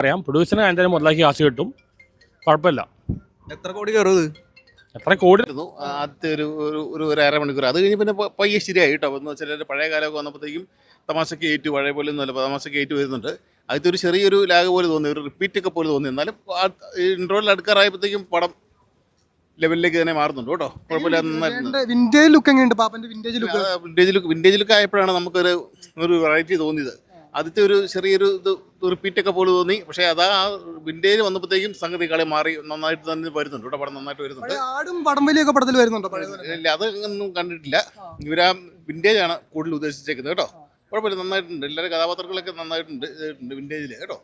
പറയാം. പ്രൊഡ്യൂസറിന് എന്തായാലും മുതലാക്കി കാശ് കിട്ടും, കുഴപ്പമില്ല. എത്ര കോടി കയറും? എത്ര കോടി ആദ്യത്തെ ഒരു അരമണിക്കൂർ, അത് കഴിഞ്ഞ് പിന്നെ പയ്യെ ശരിയായി കേട്ടോ. എന്ന് വെച്ചാൽ പഴയ കാലമൊക്കെ വന്നപ്പോഴത്തേക്കും തമാശയ്ക്ക് ഏറ്റു, പഴയ പോലെ ഒന്നുമല്ല, തമാശയ്ക്ക് ഏറ്റു വരുന്നുണ്ട്. ആദ്യത്തെ ഒരു ചെറിയൊരു ലാഗ് പോലെ തോന്നി, ഒരു റിപ്പീറ്റൊക്കെ പോലെ തോന്നി. എന്നാലും ഇൻട്രോയിൽ അടുക്കാറായപ്പോഴത്തേക്കും പടം ലെവലിലേക്ക് തന്നെ മാറുന്നുണ്ട് കേട്ടോ. കുഴപ്പമില്ല. വിന്റേജ് ലുക്ക് എങ്ങനെയുണ്ട് പാപ്പന്റെ വിന്റേജ് ലുക്ക്? വിന്റേജ് ലുക്ക് ആയപ്പോഴാണ് നമുക്കൊരു വെറൈറ്റി തോന്നിയത്. ആദ്യത്തെ ഒരു ചെറിയൊരു റിപ്പീറ്റൊക്കെ പോലെ തോന്നി. പക്ഷേ അതാ വിന്റേജ് വന്നപ്പോഴത്തേക്കും സംഗതി കളി മാറി നന്നായിട്ട് തന്നെ വരുന്നുണ്ട് കേട്ടോ. പടം നന്നായിട്ട് വരുന്നുണ്ട്. ആടും പടംവലിയൊക്കെ പടത്തിൽ വരുന്നുണ്ടോ? ഇല്ല, അതൊന്നും കണ്ടിട്ടില്ല. ഇവരാ വിന്റേജ് ആണ് കൂടുതൽ ഉദ്ദേശിച്ചേക്കുന്നത് കേട്ടോ. കുഴപ്പമില്ല, നന്നായിട്ടുണ്ട്. എല്ലാവരും കഥാപാത്രങ്ങളൊക്കെ നന്നായിട്ടുണ്ട് വിന്റേജിൽ കേട്ടോ.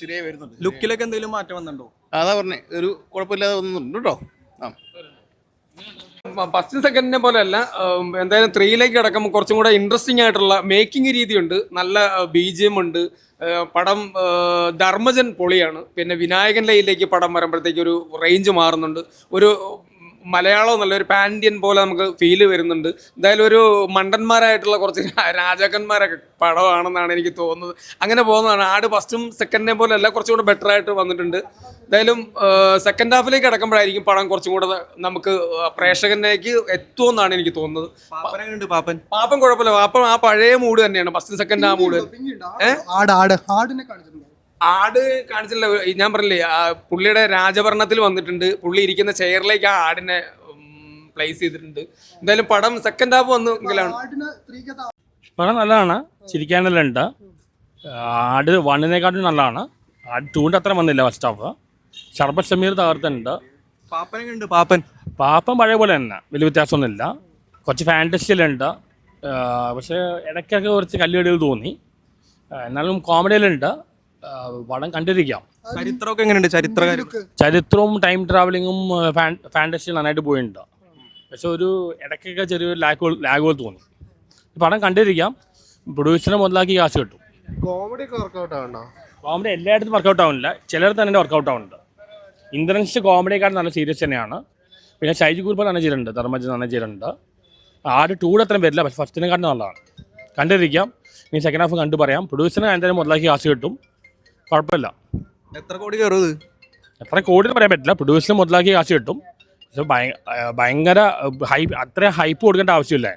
ശരിയായി വരുന്നുണ്ട്. ലുക്കിലൊക്കെ എന്തെങ്കിലും മാറ്റം വന്നിട്ടുണ്ടോ? അതാ പറഞ്ഞേ, ഒരു കുഴപ്പമില്ലാതെ വന്നിട്ടുണ്ട് കേട്ടോ. ഫസ്റ്റ് സെക്കൻഡിനെ പോലെ അല്ല, എന്തായാലും 3ലേക്ക് കിടക്കുമ്പോൾ കുറച്ചും കൂടെ ഇൻട്രസ്റ്റിംഗ് ആയിട്ടുള്ള മേക്കിംഗ് രീതിയുണ്ട്, നല്ല BGM ഉണ്ട്. പടം ധർമ്മജൻ പൊളിയാണ്. പിന്നെ വിനായകൻ ലൈനിലേക്ക് പടം വരുമ്പോഴത്തേക്ക് ഒരു റേഞ്ച് മാറുന്നുണ്ട്. ഒരു മലയാളം നല്ലൊരു പാൻഡിയൻ പോലെ നമുക്ക് ഫീല് വരുന്നുണ്ട്. എന്തായാലും ഒരു മണ്ടന്മാരായിട്ടുള്ള കുറച്ച് രാജാക്കന്മാരൊക്കെ പടമാണെന്നാണ് എനിക്ക് തോന്നുന്നത്. അങ്ങനെ പോകുന്നതാണ്. ആട് ഫസ്റ്റും സെക്കൻഡിനെ പോലെ അല്ല, കുറച്ചും കൂടെ ബെറ്റർ ആയിട്ട് വന്നിട്ടുണ്ട്. എന്തായാലും സെക്കൻഡ് ഹാഫിലേക്ക് കിടക്കുമ്പോഴായിരിക്കും പടം കുറച്ചും കൂടെ നമുക്ക് പ്രേക്ഷകനിലേക്ക് എത്തുമെന്നാണ് എനിക്ക് തോന്നുന്നത്. പാപ്പൻ കുഴപ്പമില്ല. പാപ്പൻ ആ പഴയ മൂഡ് തന്നെയാണ്, ഫസ്റ്റ് സെക്കൻഡ് ആ മൂഡ്. ആട് കാണിച്ചില്ല. ഞാൻ പറഞ്ഞില്ലേ, പുള്ളിയുടെ രാജഭരണത്തിൽ വന്നിട്ടുണ്ട്. പുള്ളി ഇരിക്കുന്ന ചെയറിലേക്ക് ആ ആടിനെ പ്ലേസ് ചെയ്തിട്ടുണ്ട്. എന്തായാലും പടം സെക്കൻഡ് ഹാഫ് വന്നെങ്കിലാണ്. പടം നല്ലതാണ്, ചിരിക്കാനെല്ലാം ഉണ്ട്. ആട് 1-നേക്കാട്ടും നല്ലതാണ്. ആട് 2-ന്റെ അത്ര വന്നില്ല ഫസ്റ്റ് ഹാഫ്. ഷർബത്ത് ഷമീർ തകർത്തുണ്ട്. പാപ്പൻ പഴയ പോലെ തന്നെ, വലിയ വ്യത്യാസമൊന്നുമില്ല. കുറച്ച് ഫാൻറ്റസിയിലുണ്ട്, പക്ഷേ ഇടയ്ക്കൊക്കെ കുറച്ച് കല്ലുകടികൾ തോന്നി. എന്നാലും കോമഡിയിലുണ്ട്. പടം കണ്ടിരിക്കാം. ചരിത്രമൊക്കെ എങ്ങനെയുണ്ട്? ചരിത്രവും ടൈം ട്രാവലിങ്ങും ഫാൻറ്റസിയിൽ നന്നായിട്ട് പോയിട്ടുണ്ട്. പക്ഷെ ഒരു ഇടയ്ക്കൊക്കെ ചെറിയൊരു ലാഗ് പോലെ തോന്നി. പടം കണ്ടിരിക്കാം. പ്രൊഡ്യൂസറിനെ മുതലാക്കി കാശ് കിട്ടും. കോമഡി എല്ലായിടത്തും വർക്കൗട്ട് ആവുന്നില്ല, ചിലയിടത്ത് തന്നെ വർക്കൗട്ട് ആവുന്നുണ്ട്. ഇന്ദ്രൻസ് കോമഡിയെക്കാളും നല്ല സീരിയസ് തന്നെയാണ്. പിന്നെ ഷൈജി കുർബ നല്ല ചെയ്തിട്ടുണ്ട്, ധർമ്മജൻ നല്ല ചെയ്തിട്ടുണ്ട്. ആട് 2 അത്രയും വരില്ല, പക്ഷെ ഫസ്റ്റിനെക്കാട്ടും നല്ലതാണ്. കണ്ടിരിക്കാം. ഇനി സെക്കൻഡ് ഹാഫ് കണ്ടു പറയാം. പ്രൊഡ്യൂസറിന് എന്തായാലും മുതലാക്കി കാശ് കിട്ടും, കുഴപ്പമില്ല. എത്ര കോടി കയറും? എത്ര കോടി പറയാൻ പറ്റില്ല. പ്രൊഡ്യൂസറിന് മുതലാക്കി കാശ് കിട്ടും. പക്ഷെ ഭയങ്കര അത്ര ഹൈപ്പ് കൊടുക്കേണ്ട ആവശ്യമില്ല.